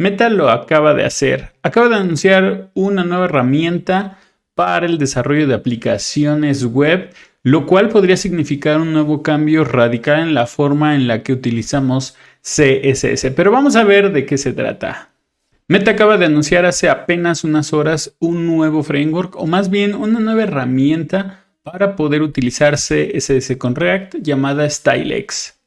Meta lo acaba de hacer. Acaba de anunciar una nueva herramienta para el desarrollo de aplicaciones web, lo cual podría significar un nuevo cambio radical en la forma en la que utilizamos CSS. Pero vamos a ver de qué se trata. Meta acaba de anunciar hace apenas unas horas un nuevo framework, o más bien una nueva herramienta para poder utilizar CSS con React llamada Stylex.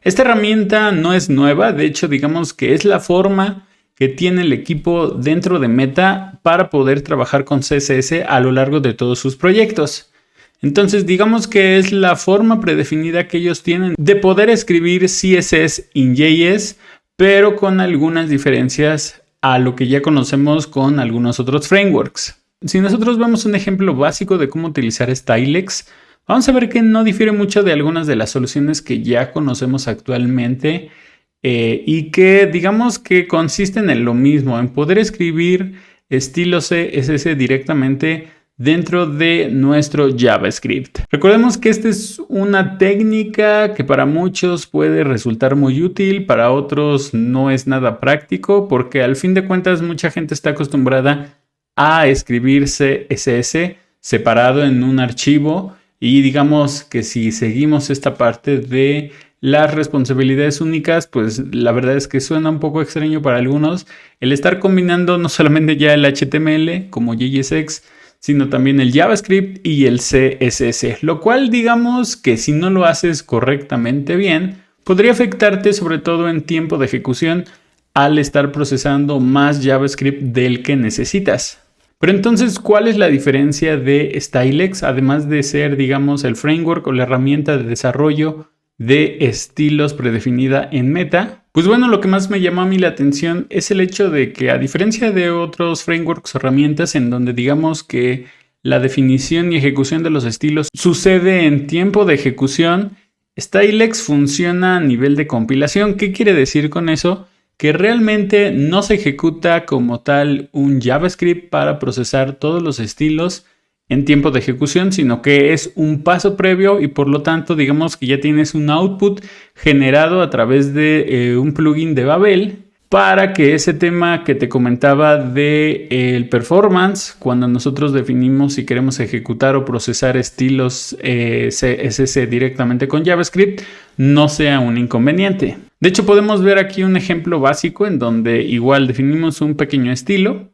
Esta herramienta no es nueva, de hecho digamos que es la forma que tiene el equipo dentro de Meta para poder trabajar con CSS a lo largo de todos sus proyectos. Entonces digamos que es la forma predefinida que ellos tienen de poder escribir CSS en JS, pero con algunas diferencias a lo que ya conocemos con algunos otros frameworks. Si nosotros vemos un ejemplo básico de cómo utilizar Stylex, vamos a ver que no difiere mucho de algunas de las soluciones que ya conocemos actualmente y que digamos que consisten en lo mismo, en poder escribir estilos CSS directamente dentro de nuestro JavaScript. Recordemos que esta es una técnica que para muchos puede resultar muy útil, para otros no es nada práctico, porque al fin de cuentas mucha gente está acostumbrada a escribir CSS separado en un archivo, y digamos que si seguimos esta parte de las responsabilidades únicas, pues la verdad es que suena un poco extraño para algunos el estar combinando no solamente ya el HTML como JSX, sino también el JavaScript y el CSS, lo cual digamos que si no lo haces correctamente bien, podría afectarte sobre todo en tiempo de ejecución al estar procesando más JavaScript del que necesitas. Pero entonces, ¿cuál es la diferencia de Stylex? Además de ser, digamos, el framework o la herramienta de desarrollo de estilos predefinida en Meta. Pues bueno, lo que más me llamó a mí la atención es el hecho de que, a diferencia de otros frameworks o herramientas en donde digamos que la definición y ejecución de los estilos sucede en tiempo de ejecución, Stylex funciona a nivel de compilación. ¿Qué quiere decir con eso? Que realmente no se ejecuta como tal un JavaScript para procesar todos los estilos en tiempo de ejecución, sino que es un paso previo y por lo tanto digamos que ya tienes un output generado a través de un plugin de Babel para que ese tema que te comentaba de el performance, cuando nosotros definimos si queremos ejecutar o procesar estilos CSS directamente con JavaScript, no sea un inconveniente. De hecho, podemos ver aquí un ejemplo básico en donde igual definimos un pequeño estilo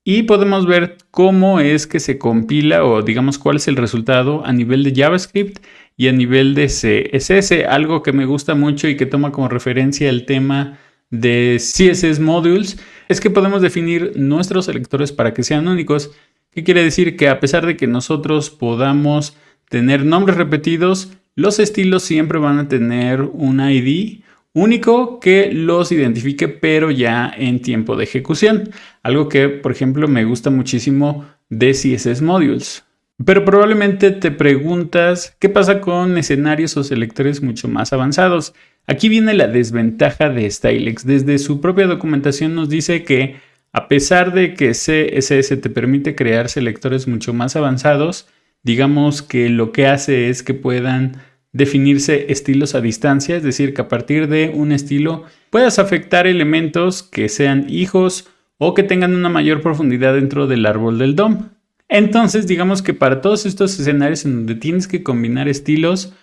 y podemos ver cómo es que se compila o digamos cuál es el resultado a nivel de JavaScript y a nivel de CSS. Algo que me gusta mucho y que toma como referencia el tema de CSS Modules es que podemos definir nuestros selectores para que sean únicos. ¿Qué quiere decir? Que a pesar de que nosotros podamos tener nombres repetidos, los estilos siempre van a tener un ID único que los identifique, pero ya en tiempo de ejecución. Algo que, por ejemplo, me gusta muchísimo de CSS Modules. Pero probablemente te preguntas, ¿qué pasa con escenarios o selectores mucho más avanzados? Aquí viene la desventaja de Stylex. Desde su propia documentación nos dice que, a pesar de que CSS te permite crear selectores mucho más avanzados, digamos que lo que hace es que puedan definirse estilos a distancia, es decir, que a partir de un estilo puedas afectar elementos que sean hijos o que tengan una mayor profundidad dentro del árbol del DOM. Entonces, digamos que para todos estos escenarios en donde tienes que combinar estilos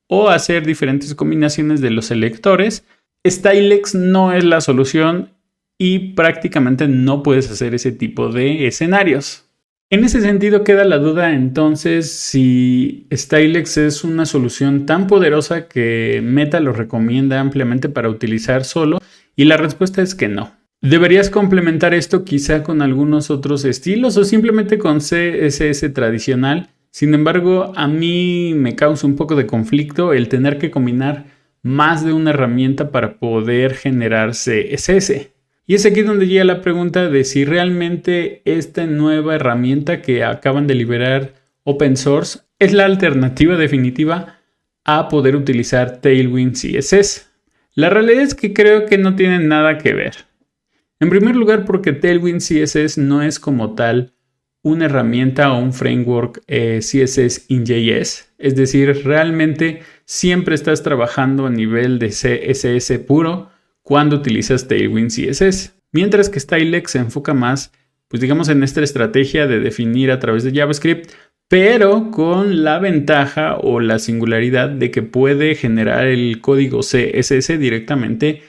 o hacer diferentes combinaciones de los selectores, Stylex no es la solución y prácticamente no puedes hacer ese tipo de escenarios. En ese sentido queda la duda entonces si Stylex es una solución tan poderosa que Meta lo recomienda ampliamente para utilizar solo, y la respuesta es que no. ¿Deberías complementar esto quizá con algunos otros estilos o simplemente con CSS tradicional? Sin embargo, a mí me causa un poco de conflicto el tener que combinar más de una herramienta para poder generar CSS. Y es aquí donde llega la pregunta de si realmente esta nueva herramienta que acaban de liberar open source es la alternativa definitiva a poder utilizar Tailwind CSS. La realidad es que creo que no tienen nada que ver. En primer lugar, porque Tailwind CSS no es como tal una herramienta o un framework CSS in JS. Es decir, realmente siempre estás trabajando a nivel de CSS puro cuando utilizas Tailwind CSS. mientras que Stylex se enfoca más, pues digamos, en esta estrategia de definir a través de JavaScript, pero con la ventaja o la singularidad de que puede generar el código CSS directamente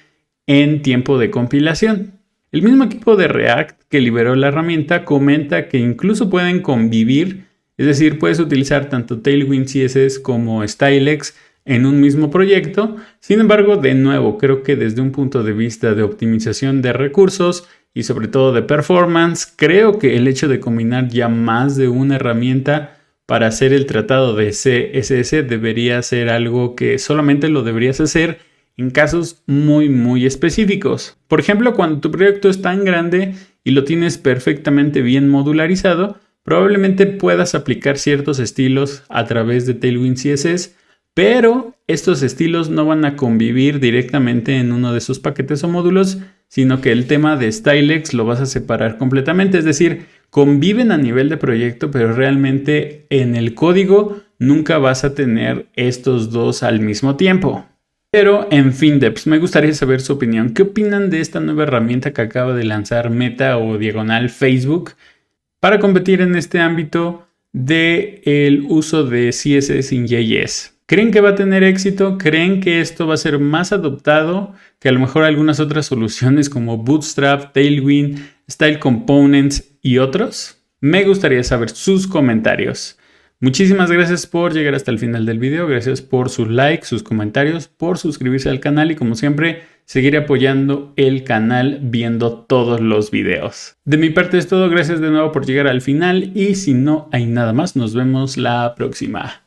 en tiempo de compilación. El mismo equipo de React que liberó la herramienta comenta que incluso pueden convivir, es decir, puedes utilizar tanto Tailwind CSS como Stylex en un mismo proyecto. Sin embargo, de nuevo, creo que desde un punto de vista de optimización de recursos y sobre todo de performance, creo que el hecho de combinar ya más de una herramienta para hacer el tratado de CSS debería ser algo que solamente lo deberías hacer en casos muy específicos. Por ejemplo, cuando tu proyecto es tan grande y lo tienes perfectamente bien modularizado, probablemente puedas aplicar ciertos estilos a través de Tailwind CSS, pero estos estilos no van a convivir directamente en uno de esos paquetes o módulos, sino que el tema de Stylex lo vas a separar completamente. Es decir, conviven a nivel de proyecto, pero realmente en el código nunca vas a tener estos dos al mismo tiempo. Pero, en fin, devs, me gustaría saber su opinión. ¿Qué opinan de esta nueva herramienta que acaba de lanzar Meta o diagonal Facebook para competir en este ámbito del uso de CSS en JS? ¿Creen que va a tener éxito? ¿Creen que esto va a ser más adoptado que a lo mejor algunas otras soluciones como Bootstrap, Tailwind, Style Components y otros? Me gustaría saber sus comentarios. Muchísimas gracias por llegar hasta el final del video, gracias por sus likes, sus comentarios, por suscribirse al canal y como siempre, seguir apoyando el canal viendo todos los videos. De mi parte es todo, gracias de nuevo por llegar al final y si no hay nada más, nos vemos la próxima.